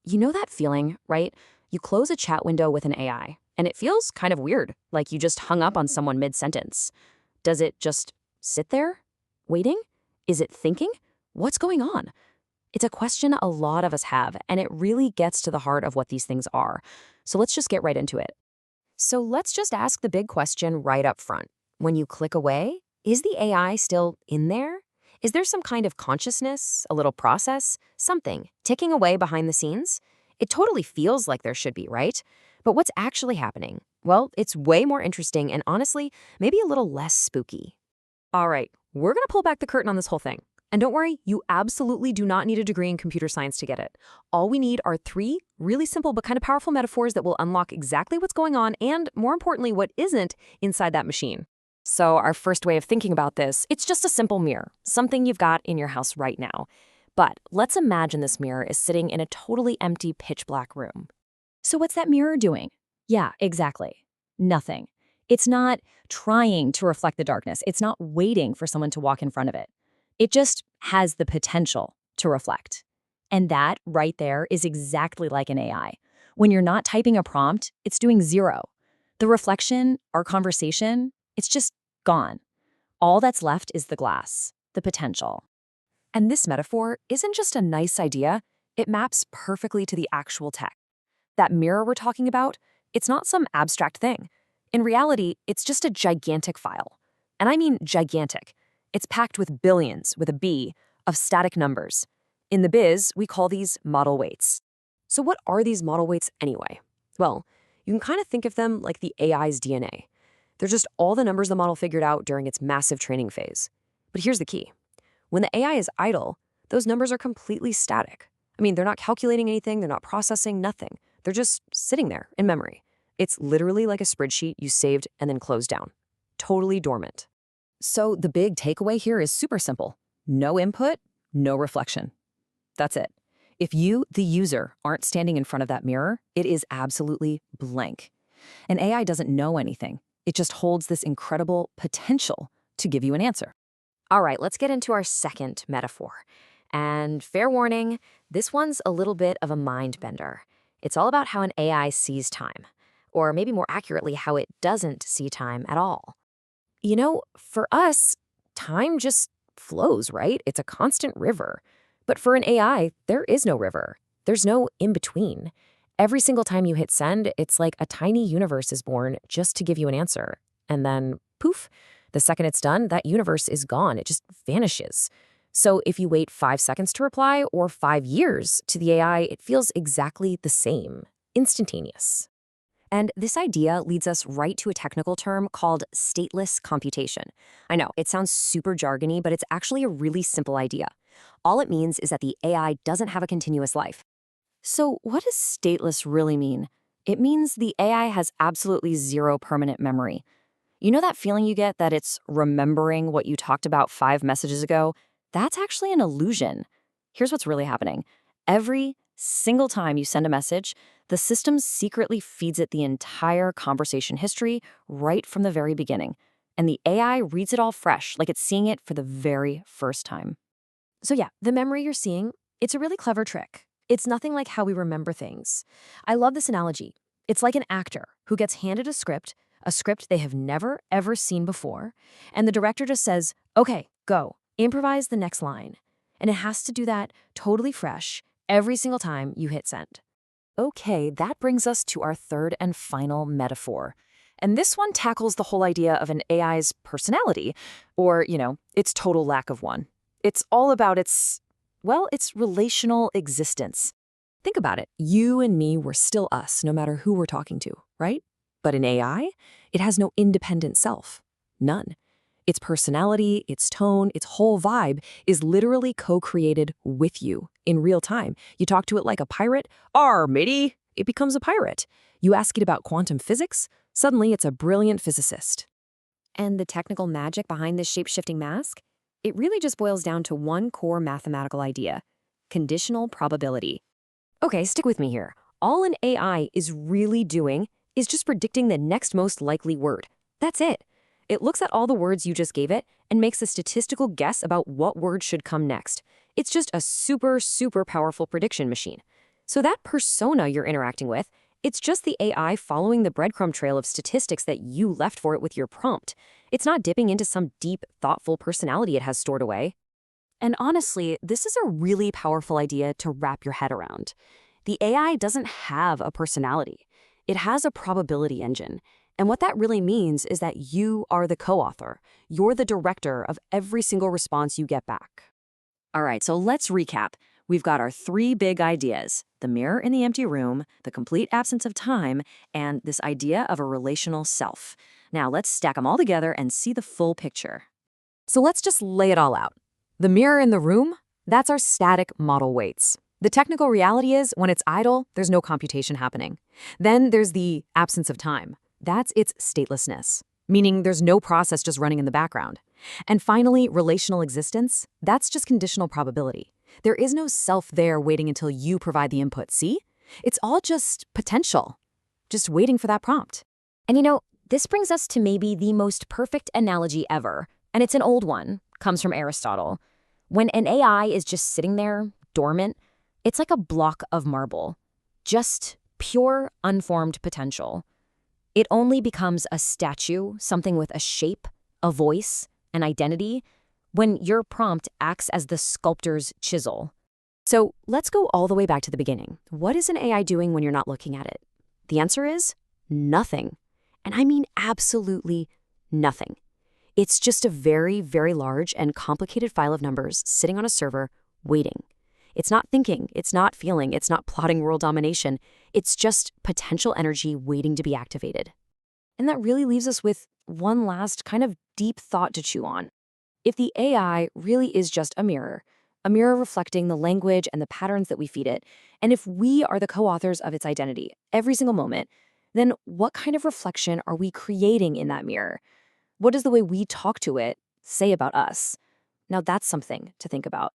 You know that feeling, right? You close a chat window with an AI, and it feels kind of weird, like you just hung up on someone mid-sentence. Does it just sit there, waiting? Is it thinking? What's going on? It's a question a lot of us have, and it really gets to the heart of what these things are. So let's just get right into it. So let's just ask the big question right up front. When you click away, is the AI still in there? Is there some kind of consciousness, a little process, something ticking away behind the scenes? It totally feels like there should be, right? But what's actually happening? Well, it's way more interesting and honestly, maybe a little less spooky. All right, we're going to pull back the curtain on this whole thing. And don't worry, you absolutely do not need a degree in computer science to get it. All we need are three really simple but kind of powerful metaphors that will unlock exactly what's going on and, more importantly, what isn't inside that machine. So our first way of thinking about this, it's just a simple mirror, something you've got in your house right now. But let's imagine this mirror is sitting in a totally empty, pitch-black room. So what's that mirror doing? Yeah, exactly. Nothing. It's not trying to reflect the darkness. It's not waiting for someone to walk in front of it. It just has the potential to reflect. And that right there is exactly like an AI. When you're not typing a prompt, it's doing zero. The reflection, our conversation, it's just gone. All that's left is the glass, the potential. And this metaphor isn't just a nice idea, it maps perfectly to the actual tech. That mirror we're talking about, it's not some abstract thing. In reality, it's just a gigantic file. And I mean gigantic. It's packed with billions, with a B, of static numbers. In the biz, we call these model weights. So what are these model weights anyway? Well, you can kind of think of them like the AI's DNA. They're just all the numbers the model figured out during its massive training phase. But here's the key. When the AI is idle, those numbers are completely static. I mean, they're not calculating anything, they're not processing nothing. They're just sitting there in memory. It's literally like a spreadsheet you saved and then closed down. Totally dormant. So the big takeaway here is super simple. No input, no reflection. That's it. If you, the user, aren't standing in front of that mirror, it is absolutely blank. An AI doesn't know anything. It just holds this incredible potential to give you an answer. All right, let's get into our second metaphor. And fair warning, this one's a little bit of a mind bender. It's all about how an AI sees time, or maybe more accurately, how it doesn't see time at all. You know, for us, time just flows, right? It's a constant river. But for an AI, there is no river. There's no in-between. Every single time you hit send, it's like a tiny universe is born just to give you an answer. And then, poof, the second it's done, that universe is gone. It just vanishes. So if you wait 5 seconds to reply or 5 years to the AI, it feels exactly the same, instantaneous. And this idea leads us right to a technical term called stateless computation. I know, it sounds super jargony, but it's actually a really simple idea. All it means is that the AI doesn't have a continuous life. So what does stateless really mean? It means the AI has absolutely zero permanent memory. You know that feeling you get that it's remembering what you talked about 5 messages ago? That's actually an illusion. Here's what's really happening. Every single time you send a message, the system secretly feeds it the entire conversation history right from the very beginning. And the AI reads it all fresh, like it's seeing it for the very first time. So yeah, the memory you're seeing, it's a really clever trick. It's nothing like how we remember things. I love this analogy. It's like an actor who gets handed a script they have never, ever seen before, and the director just says, okay, go, improvise the next line. And it has to do that totally fresh every single time you hit send. Okay, that brings us to our third and final metaphor. And this one tackles the whole idea of an AI's personality, or, its total lack of one. It's all about its relational existence. Think about it. You and me, we're still us, no matter who we're talking to, right? But in AI, it has no independent self. None. Its personality, its tone, its whole vibe is literally co-created with you in real time. You talk to it like a pirate, "Arr, matey," it becomes a pirate. You ask it about quantum physics, suddenly it's a brilliant physicist. And the technical magic behind this shape-shifting mask? It really just boils down to one core mathematical idea: conditional probability. Okay, stick with me here. All an AI is really doing is just predicting the next most likely word. That's it. It looks at all the words you just gave it and makes a statistical guess about what word should come next. It's just a super, super powerful prediction machine. So that persona you're interacting with, it's just the AI following the breadcrumb trail of statistics that you left for it with your prompt. It's not dipping into some deep, thoughtful personality it has stored away. And honestly, this is a really powerful idea to wrap your head around. The AI doesn't have a personality. It has a probability engine. And what that really means is that you are the co-author. You're the director of every single response you get back. All right, so let's recap. We've got our three big ideas: the mirror in the empty room, the complete absence of time, and this idea of a relational self. Now let's stack them all together and see the full picture. So let's just lay it all out. The mirror in the room, that's our static model weights. The technical reality is when it's idle, there's no computation happening. Then there's the absence of time. That's its statelessness, meaning there's no process just running in the background. And finally, relational existence, that's just conditional probability. There is no self there waiting until you provide the input, see? It's all just potential, just waiting for that prompt. And this brings us to maybe the most perfect analogy ever, and it's an old one, comes from Aristotle. When an AI is just sitting there, dormant, it's like a block of marble, just pure, unformed potential. It only becomes a statue, something with a shape, a voice, an identity, when your prompt acts as the sculptor's chisel. So let's go all the way back to the beginning. What is an AI doing when you're not looking at it? The answer is nothing. And I mean absolutely nothing. It's just a very, very large and complicated file of numbers sitting on a server, waiting. It's not thinking, it's not feeling, it's not plotting world domination. It's just potential energy waiting to be activated. And that really leaves us with one last kind of deep thought to chew on. If the AI really is just a mirror reflecting the language and the patterns that we feed it, and if we are the co-authors of its identity every single moment, then what kind of reflection are we creating in that mirror? What does the way we talk to it say about us? Now that's something to think about.